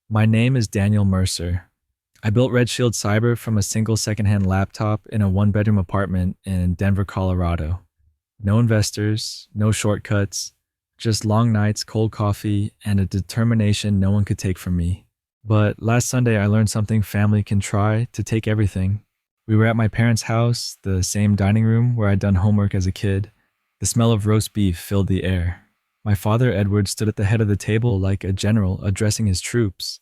My name is Daniel Mercer. I built RedShield Cyber from a single secondhand laptop in a one-bedroom apartment in Denver, Colorado. No investors, no shortcuts, just long nights, cold coffee, and a determination no one could take from me. But last Sunday, I learned something family can try to take everything. We were at my parents' house, the same dining room where I'd done homework as a kid. The smell of roast beef filled the air. My father, Edward, stood at the head of the table like a general addressing his troops.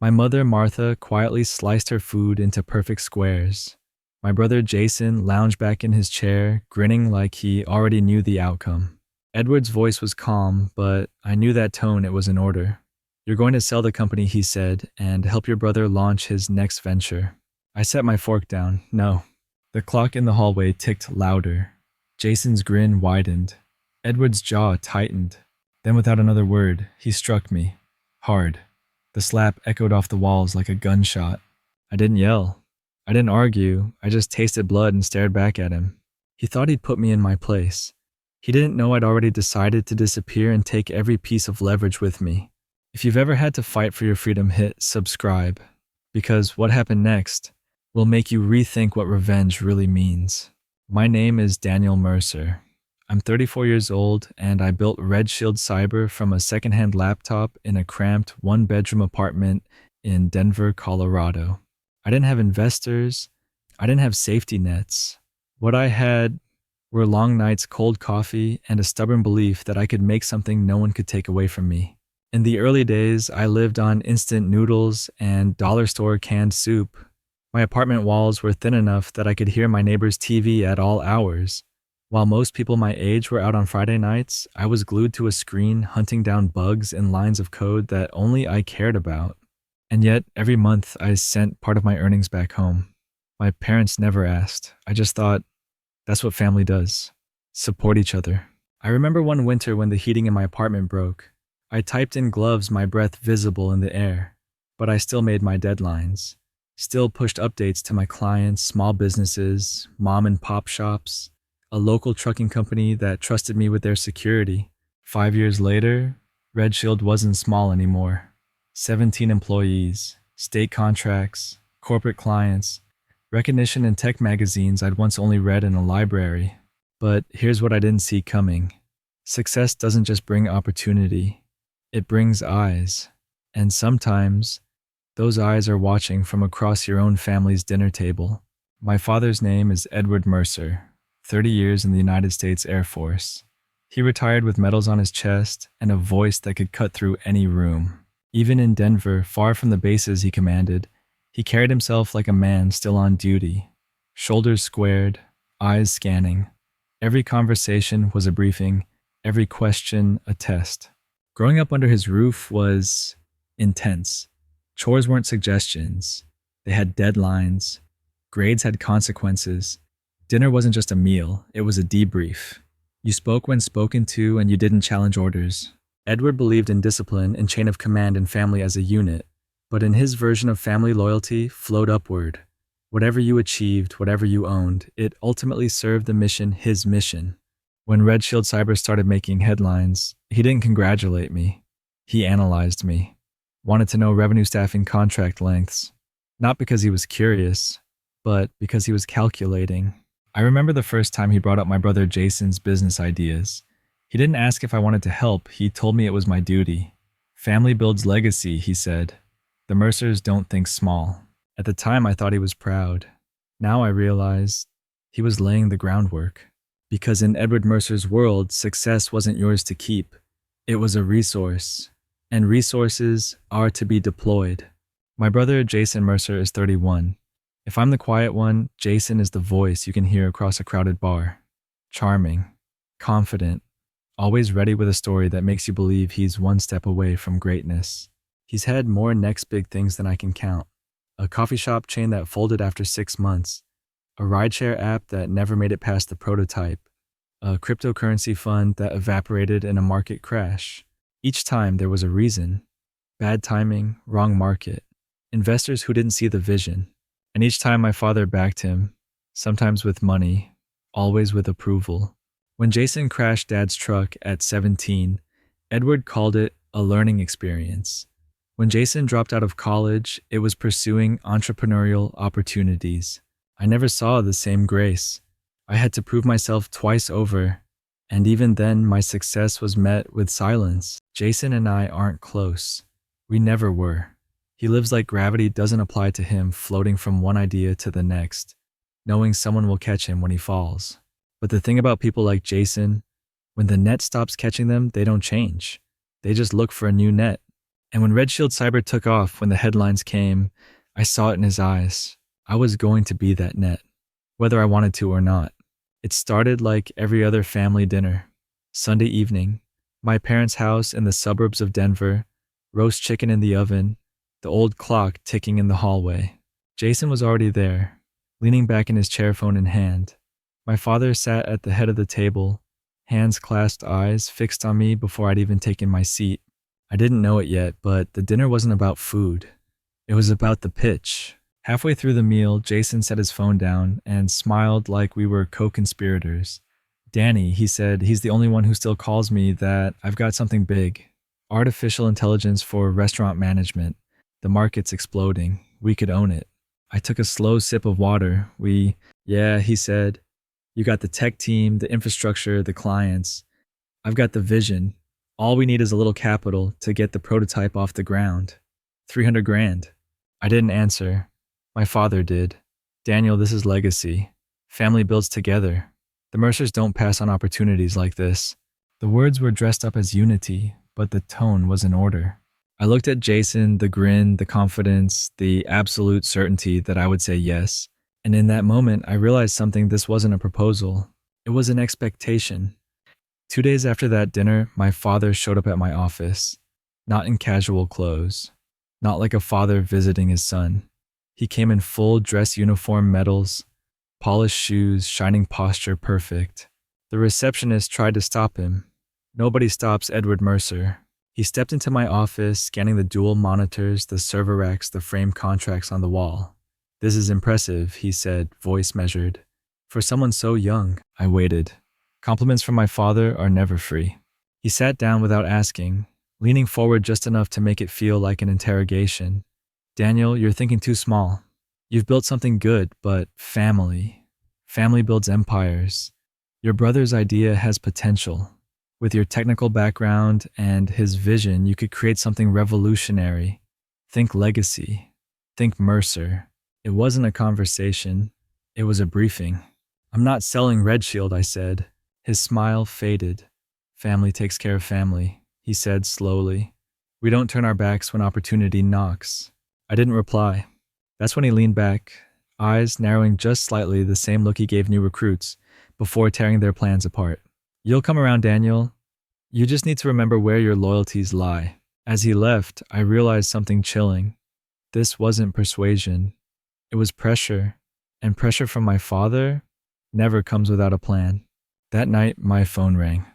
My mother, Martha, quietly sliced her food into perfect squares. My brother, Jason, lounged back in his chair, grinning like he already knew the outcome. Edward's voice was calm, but I knew that tone it was in order. "You're going to sell the company," he said, "and help your brother launch his next venture." I set my fork down. No. The clock in the hallway ticked louder. Jason's grin widened. Edward's jaw tightened. Then without another word, he struck me. Hard. The slap echoed off the walls like a gunshot. I didn't yell. I didn't argue. I just tasted blood and stared back at him. He thought he'd put me in my place. He didn't know I'd already decided to disappear and take every piece of leverage with me. If you've ever had to fight for your freedom, hit subscribe. Because what happened next will make you rethink what revenge really means. My name is Daniel Mercer. I'm 34 years old, and I built RedShield Cyber from a secondhand laptop in a cramped one-bedroom apartment in Denver, Colorado. I didn't have investors. I didn't have safety nets. What I had were long nights, cold coffee, and a stubborn belief that I could make something no one could take away from me. In the early days, I lived on instant noodles and dollar store canned soup. My apartment walls were thin enough that I could hear my neighbor's TV at all hours. While most people my age were out on Friday nights, I was glued to a screen hunting down bugs and lines of code that only I cared about. And yet, every month I sent part of my earnings back home. My parents never asked. I just thought, that's what family does. Support each other. I remember one winter when the heating in my apartment broke. I typed in gloves, my breath visible in the air. But I still made my deadlines. Still pushed updates to my clients, small businesses, mom and pop shops, a local trucking company that trusted me with their security. 5 years later, RedShield wasn't small anymore. 17 employees, state contracts, corporate clients, recognition in tech magazines I'd once only read in a library. But here's what I didn't see coming. Success doesn't just bring opportunity. It brings eyes. And sometimes, those eyes are watching from across your own family's dinner table. My father's name is Edward Mercer, 30 years in the United States Air Force. He retired with medals on his chest and a voice that could cut through any room. Even in Denver, far from the bases he commanded, he carried himself like a man still on duty. Shoulders squared, eyes scanning. Every conversation was a briefing, every question a test. Growing up under his roof was intense. Chores weren't suggestions. They had deadlines. Grades had consequences. Dinner wasn't just a meal, it was a debrief. You spoke when spoken to, and you didn't challenge orders. Edward believed in discipline and chain of command and family as a unit, but in his version of family loyalty flowed upward. Whatever you achieved, whatever you owned, it ultimately served the mission, his mission. When RedShield Cyber started making headlines, he didn't congratulate me. He analyzed me. Wanted to know revenue staffing contract lengths. Not because he was curious, but because he was calculating. I remember the first time he brought up my brother Jason's business ideas. He didn't ask if I wanted to help, he told me it was my duty. Family builds legacy, he said. The Mercers don't think small. At the time, I thought he was proud. Now I realize he was laying the groundwork. Because in Edward Mercer's world, success wasn't yours to keep. It was a resource. And resources are to be deployed. My brother Jason Mercer is 31. If I'm the quiet one, Jason is the voice you can hear across a crowded bar. Charming, confident, always ready with a story that makes you believe he's one step away from greatness. He's had more next big things than I can count. A coffee shop chain that folded after 6 months. A rideshare app that never made it past the prototype. A cryptocurrency fund that evaporated in a market crash. Each time there was a reason. Bad timing, wrong market. Investors who didn't see the vision. And each time my father backed him, sometimes with money, always with approval. When Jason crashed Dad's truck at 17, Edward called it a learning experience. When Jason dropped out of college, it was pursuing entrepreneurial opportunities. I never saw the same grace. I had to prove myself twice over, and even then my success was met with silence. Jason and I aren't close. We never were. He lives like gravity doesn't apply to him, floating from one idea to the next, knowing someone will catch him when he falls. But the thing about people like Jason, when the net stops catching them, they don't change. They just look for a new net. And when RedShield Cyber took off, when the headlines came, I saw it in his eyes. I was going to be that net, whether I wanted to or not. It started like every other family dinner. Sunday evening, my parents' house in the suburbs of Denver, roast chicken in the oven, the old clock ticking in the hallway. Jason was already there, leaning back in his chair, phone in hand. My father sat at the head of the table, hands clasped, eyes fixed on me before I'd even taken my seat. I didn't know it yet, but the dinner wasn't about food. It was about the pitch. Halfway through the meal, Jason set his phone down and smiled like we were co-conspirators. "Danny," he said, "he's the only one who still calls me that. I've got something big. Artificial intelligence for restaurant management. The market's exploding. We could own it." I took a slow sip of water. "Yeah," he said. "You got the tech team, the infrastructure, the clients. I've got the vision. All we need is a little capital to get the prototype off the ground. 300 grand. I didn't answer. My father did. "Daniel, this is legacy. Family builds together. The Mercers don't pass on opportunities like this." The words were dressed up as unity, but the tone was in order. I looked at Jason, the grin, the confidence, the absolute certainty that I would say yes. And in that moment, I realized something. This wasn't a proposal. It was an expectation. 2 days after that dinner, my father showed up at my office. Not in casual clothes. Not like a father visiting his son. He came in full dress uniform, medals, polished shoes, shining posture, perfect. The receptionist tried to stop him. Nobody stops Edward Mercer. He stepped into my office, scanning the dual monitors, the server racks, the framed contracts on the wall. "This is impressive," he said, voice measured. "For someone so young." I waited. Compliments from my father are never free. He sat down without asking, leaning forward just enough to make it feel like an interrogation. "Daniel, you're thinking too small. You've built something good, but family. Family builds empires. Your brother's idea has potential. With your technical background and his vision, you could create something revolutionary. Think legacy. Think Mercer." It wasn't a conversation. It was a briefing. "I'm not selling RedShield," I said. His smile faded. "Family takes care of family," he said slowly. "We don't turn our backs when opportunity knocks." I didn't reply. That's when he leaned back, eyes narrowing just slightly, the same look he gave new recruits before tearing their plans apart. "You'll come around, Daniel. You just need to remember where your loyalties lie." As he left, I realized something chilling. This wasn't persuasion. It was pressure, and pressure from my father never comes without a plan. That night, my phone rang.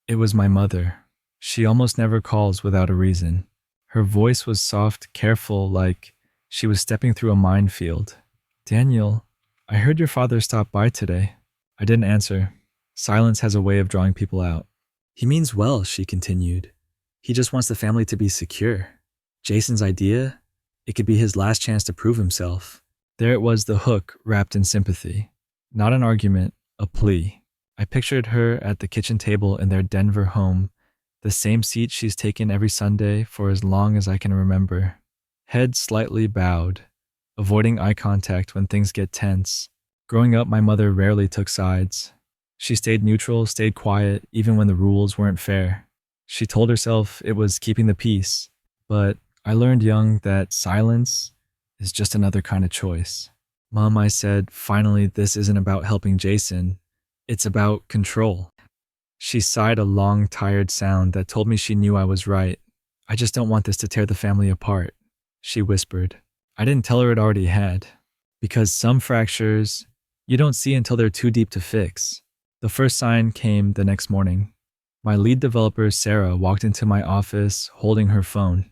It was my mother. She almost never calls without a reason. Her voice was soft, careful, like she was stepping through a minefield. "Daniel, I heard your father stopped by today." I didn't answer. Silence has a way of drawing people out. "He means well," she continued. "He just wants the family to be secure. Jason's idea, it could be his last chance to prove himself." There it was, the hook wrapped in sympathy. Not an argument, a plea. I pictured her at the kitchen table in their Denver home, the same seat she's taken every Sunday for as long as I can remember. Head slightly bowed, avoiding eye contact when things get tense. Growing up, my mother rarely took sides. She stayed neutral, stayed quiet, even when the rules weren't fair. She told herself it was keeping the peace, but I learned young that silence is just another kind of choice. "Mom," I said, "finally, this isn't about helping Jason. It's about control." She sighed, a long, tired sound that told me she knew I was right. "I just don't want this to tear the family apart," she whispered. I didn't tell her it already had. Because some fractures, you don't see until they're too deep to fix. The first sign came the next morning. My lead developer, Sarah, walked into my office holding her phone.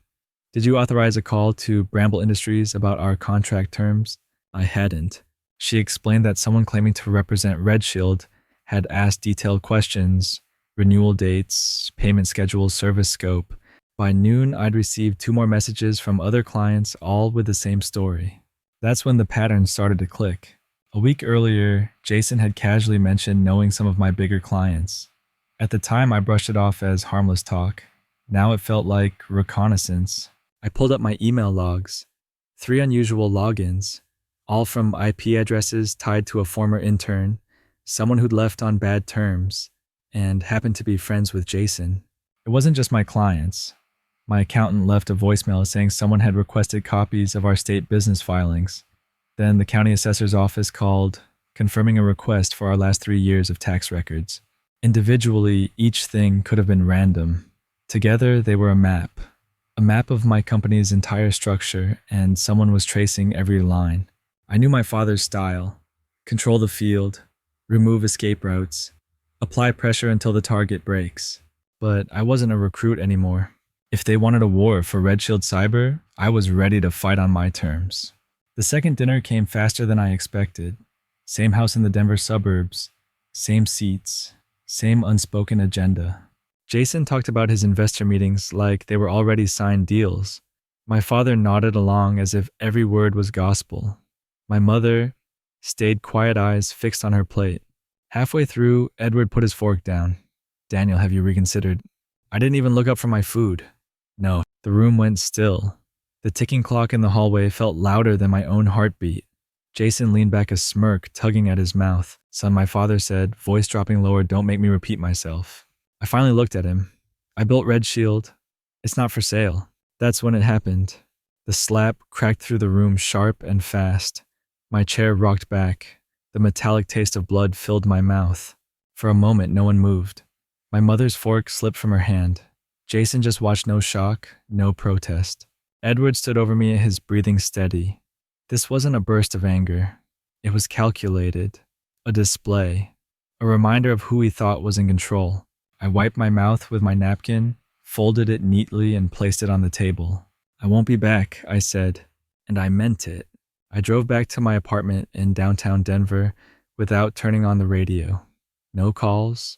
"Did you authorize a call to Bramble Industries about our contract terms?" I hadn't. She explained that someone claiming to represent RedShield had asked detailed questions, renewal dates, payment schedule, service scope. By noon, I'd received 2 more messages from other clients, all with the same story. That's when the pattern started to click. A week earlier, Jason had casually mentioned knowing some of my bigger clients. At the time, I brushed it off as harmless talk. Now it felt like reconnaissance. I pulled up my email logs. 3 unusual logins, all from IP addresses tied to a former intern, someone who'd left on bad terms, and happened to be friends with Jason. It wasn't just my clients. My accountant left a voicemail saying someone had requested copies of our state business filings. Then the county assessor's office called, confirming a request for our last 3 years of tax records. Individually, each thing could have been random. Together, they were a map of my company's entire structure, and someone was tracing every line. I knew my father's style: control the field, remove escape routes, apply pressure until the target breaks. But I wasn't a recruit anymore. If they wanted a war for RedShield Cyber, I was ready to fight on my terms. The second dinner came faster than I expected. Same house in the Denver suburbs, same seats, same unspoken agenda. Jason talked about his investor meetings like they were already signed deals. My father nodded along as if every word was gospel. My mother stayed quiet, eyes fixed on her plate. Halfway through, Edward put his fork down. "Daniel, have you reconsidered?" I didn't even look up from my food. No, the room went still. The ticking clock in the hallway felt louder than my own heartbeat. Jason leaned back, a smirk tugging at his mouth. "Son," my father said, voice dropping lower, "don't make me repeat myself." I finally looked at him. "I built RedShield. It's not for sale." That's when it happened. The slap cracked through the room sharp and fast. My chair rocked back. The metallic taste of blood filled my mouth. For a moment, no one moved. My mother's fork slipped from her hand. Jason just watched, no shock, no protest. Edward stood over me, his breathing steady. This wasn't a burst of anger. It was calculated. A display. A reminder of who he thought was in control. I wiped my mouth with my napkin, folded it neatly, and placed it on the table. "I won't be back," I said, and I meant it. I drove back to my apartment in downtown Denver without turning on the radio. No calls,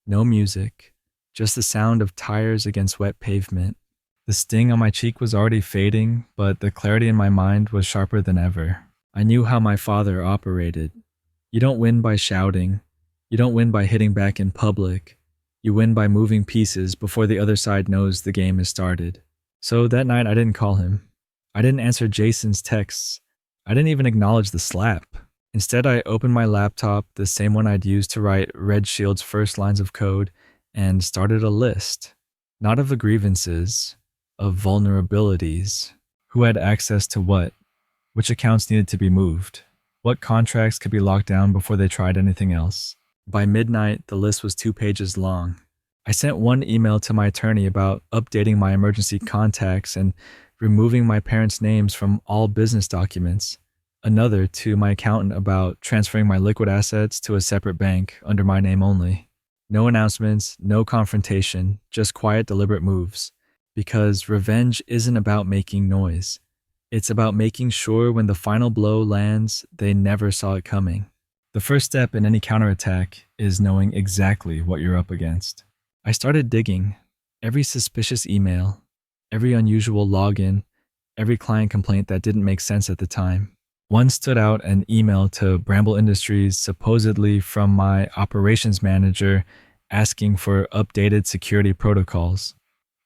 no music, just the sound of tires against wet pavement. The sting on my cheek was already fading, but the clarity in my mind was sharper than ever. I knew how my father operated. You don't win by shouting. You don't win by hitting back in public. You win by moving pieces before the other side knows the game has started. So that night, I didn't call him. I didn't answer Jason's texts. I didn't even acknowledge the slap. Instead, I opened my laptop, the same one I'd used to write RedShield's first lines of code, and started a list. Not of the grievances, of vulnerabilities. Who had access to what? Which accounts needed to be moved? What contracts could be locked down before they tried anything else? By midnight, the list was 2 pages long. I sent one email to my attorney about updating my emergency contacts and removing my parents' names from all business documents. Another to my accountant about transferring my liquid assets to a separate bank under my name only. No announcements, no confrontation, just quiet, deliberate moves. Because revenge isn't about making noise. It's about making sure when the final blow lands, they never saw it coming. The first step in any counterattack is knowing exactly what you're up against. I started digging. Every suspicious email, every unusual login, every client complaint that didn't make sense at the time. One stood out: an email to Bramble Industries, supposedly from my operations manager, asking for updated security protocols.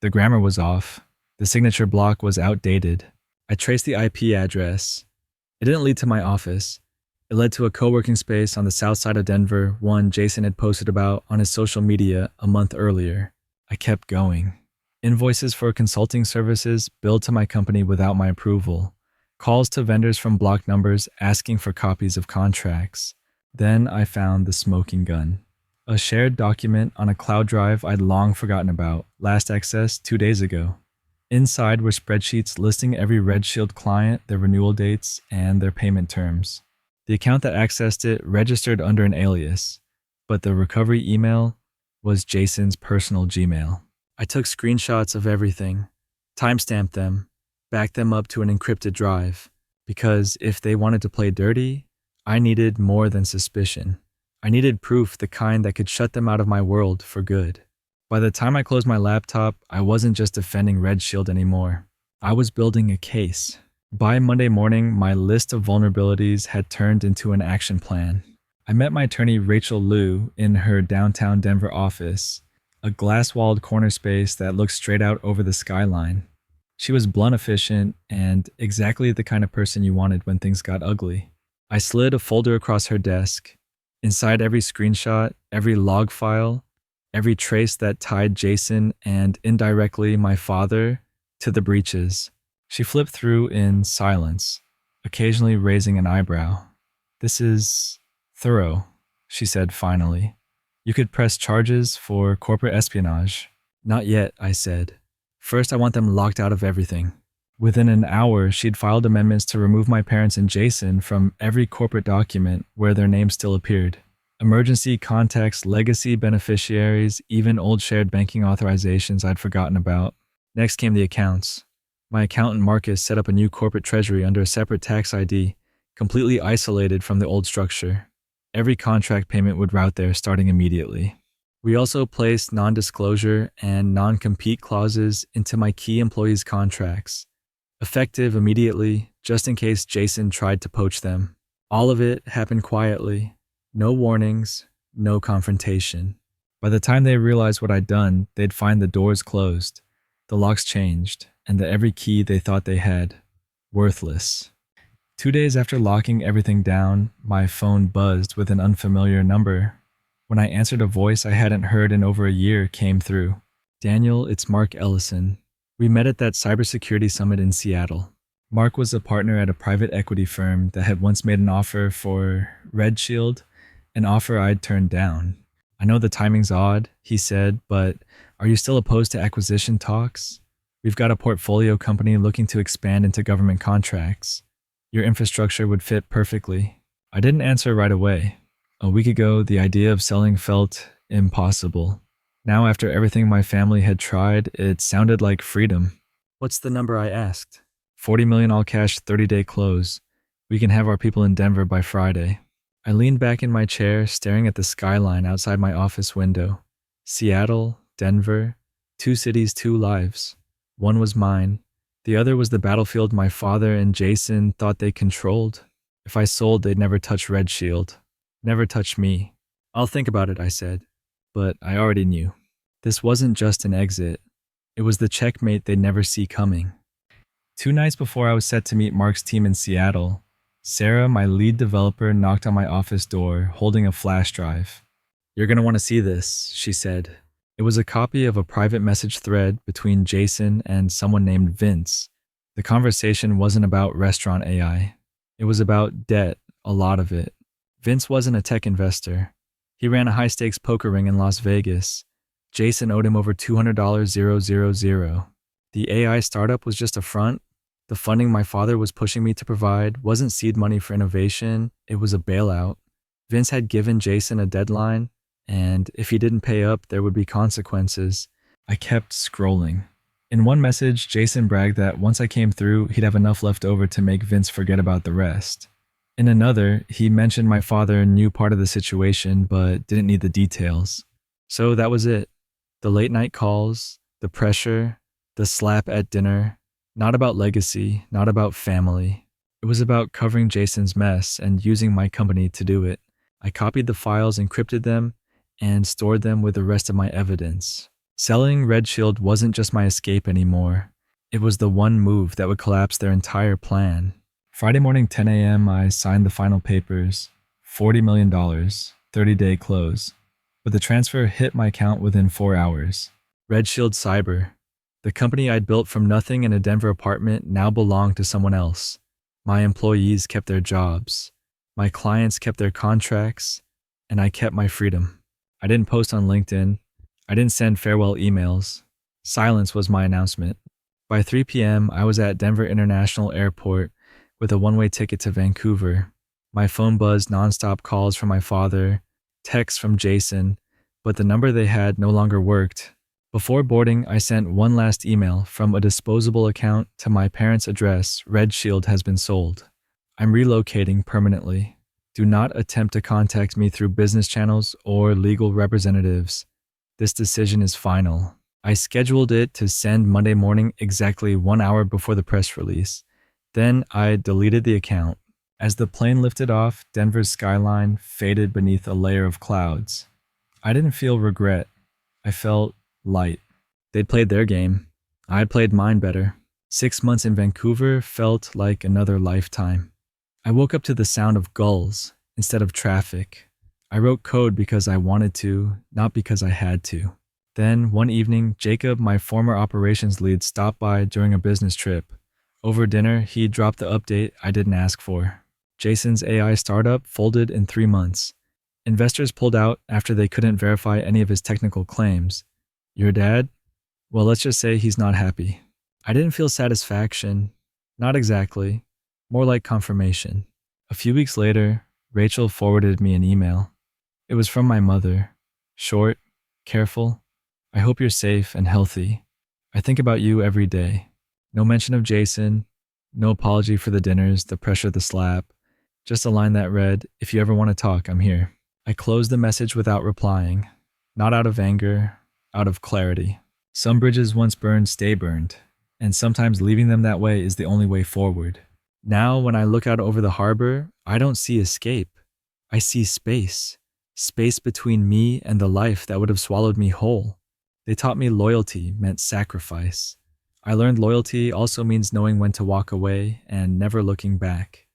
The grammar was off. The signature block was outdated. I traced the IP address. It didn't lead to my office. It led to a co-working space on the south side of Denver, one Jason had posted about on his social media a month earlier. I kept going. Invoices for consulting services billed to my company without my approval. Calls to vendors from blocked numbers asking for copies of contracts. Then I found the smoking gun. A shared document on a cloud drive I'd long forgotten about, last accessed 2 days ago. Inside were spreadsheets listing every RedShield client, their renewal dates, and their payment terms. The account that accessed it registered under an alias, but the recovery email was Jason's personal Gmail. I took screenshots of everything, timestamped them, backed them up to an encrypted drive, because if they wanted to play dirty, I needed more than suspicion. I needed proof, the kind that could shut them out of my world for good. By the time I closed my laptop, I wasn't just defending RedShield anymore. I was building a case. By Monday morning, my list of vulnerabilities had turned into an action plan. I met my attorney Rachel Liu in her downtown Denver office, a glass-walled corner space that looked straight out over the skyline. She was blunt, efficient, and exactly the kind of person you wanted when things got ugly. I slid a folder across her desk. Inside every screenshot, every log file, every trace that tied Jason and indirectly my father to the breaches. She flipped through in silence, occasionally raising an eyebrow. "This is thorough," she said finally. "You could press charges for corporate espionage." "Not yet," I said. "First, I want them locked out of everything." Within an hour, she'd filed amendments to remove my parents and Jason from every corporate document where their names still appeared. Emergency contacts, legacy beneficiaries, even old shared banking authorizations I'd forgotten about. Next came the accounts. My accountant Marcus set up a new corporate treasury under a separate tax ID, completely isolated from the old structure. Every contract payment would route there starting immediately. We also placed non-disclosure and non-compete clauses into my key employees' contracts, effective immediately, just in case Jason tried to poach them. All of it happened quietly. No warnings, no confrontation. By the time they realized what I'd done, they'd find the doors closed, the locks changed, and that every key they thought they had, worthless. 2 days after locking everything down, my phone buzzed with an unfamiliar number. When I answered, a voice I hadn't heard in over a year came through. "Daniel, it's Mark Ellison. We met at that cybersecurity summit in Seattle." Mark was a partner at a private equity firm that had once made an offer for RedShield, an offer I'd turned down. "I know the timing's odd," he said, "but are you still opposed to acquisition talks? We've got a portfolio company looking to expand into government contracts. Your infrastructure would fit perfectly." I didn't answer right away. A week ago, the idea of selling felt impossible. Now, after everything my family had tried, it sounded like freedom. "What's the number?" I asked. "40 million all cash, 30-day close. We can have our people in Denver by Friday." I leaned back in my chair, staring at the skyline outside my office window. Seattle, Denver, 2 cities, 2 lives. One was mine. The other was the battlefield my father and Jason thought they controlled. If I sold, they'd never touch RedShield. Never touch me. "I'll think about it," I said. But I already knew. This wasn't just an exit. It was the checkmate they'd never see coming. 2 nights before I was set to meet Mark's team in Seattle, Sarah, my lead developer, knocked on my office door, holding a flash drive. "You're going to want to see this," she said. It was a copy of a private message thread between Jason and someone named Vince. The conversation wasn't about restaurant AI. It was about debt, a lot of it. Vince wasn't a tech investor. He ran a high-stakes poker ring in Las Vegas. Jason owed him over $200,000. The AI startup was just a front. The funding my father was pushing me to provide wasn't seed money for innovation, it was a bailout. Vince had given Jason a deadline, and if he didn't pay up, there would be consequences. I kept scrolling. In one message, Jason bragged that once I came through, he'd have enough left over to make Vince forget about the rest. In another, he mentioned my father knew part of the situation, but didn't need the details. So that was it. The late night calls, the pressure, the slap at dinner. Not about legacy, not about family. It was about covering Jason's mess and using my company to do it. I copied the files, encrypted them, and stored them with the rest of my evidence. Selling RedShield wasn't just my escape anymore. It was the one move that would collapse their entire plan. Friday morning, 10 a.m., I signed the final papers. $40 million, 30-day close. But the transfer hit my account within 4 hours. RedShield Cyber. The company I'd built from nothing in a Denver apartment now belonged to someone else. My employees kept their jobs. My clients kept their contracts. And I kept my freedom. I didn't post on LinkedIn. I didn't send farewell emails. Silence was my announcement. By 3 p.m., I was at Denver International Airport with a one-way ticket to Vancouver. My phone buzzed nonstop calls from my father, texts from Jason, but the number they had no longer worked. Before boarding, I sent one last email from a disposable account to my parents' address. RedShield has been sold. I'm relocating permanently. Do not attempt to contact me through business channels or legal representatives. This decision is final. I scheduled it to send Monday morning exactly 1 hour before the press release. Then I deleted the account. As the plane lifted off, Denver's skyline faded beneath a layer of clouds. I didn't feel regret. I felt light. They'd played their game. I'd played mine better. 6 months in Vancouver felt like another lifetime. I woke up to the sound of gulls instead of traffic. I wrote code because I wanted to, not because I had to. Then, one evening, Jacob, my former operations lead, stopped by during a business trip. Over dinner, he dropped the update I didn't ask for. Jason's AI startup folded in 3 months. Investors pulled out after they couldn't verify any of his technical claims. Your dad? Well, let's just say he's not happy. I didn't feel satisfaction. Not exactly. More like confirmation. A few weeks later, Rachel forwarded me an email. It was from my mother. Short, careful. I hope you're safe and healthy. I think about you every day. No mention of Jason. No apology for the dinners, the pressure, the slap. Just a line that read, if you ever want to talk, I'm here. I closed the message without replying. Not out of anger, out of clarity. Some bridges once burned stay burned, and sometimes leaving them that way is the only way forward. Now, when I look out over the harbor, I don't see escape. I see space. Space between me and the life that would have swallowed me whole. They taught me loyalty meant sacrifice. I learned loyalty also means knowing when to walk away and never looking back.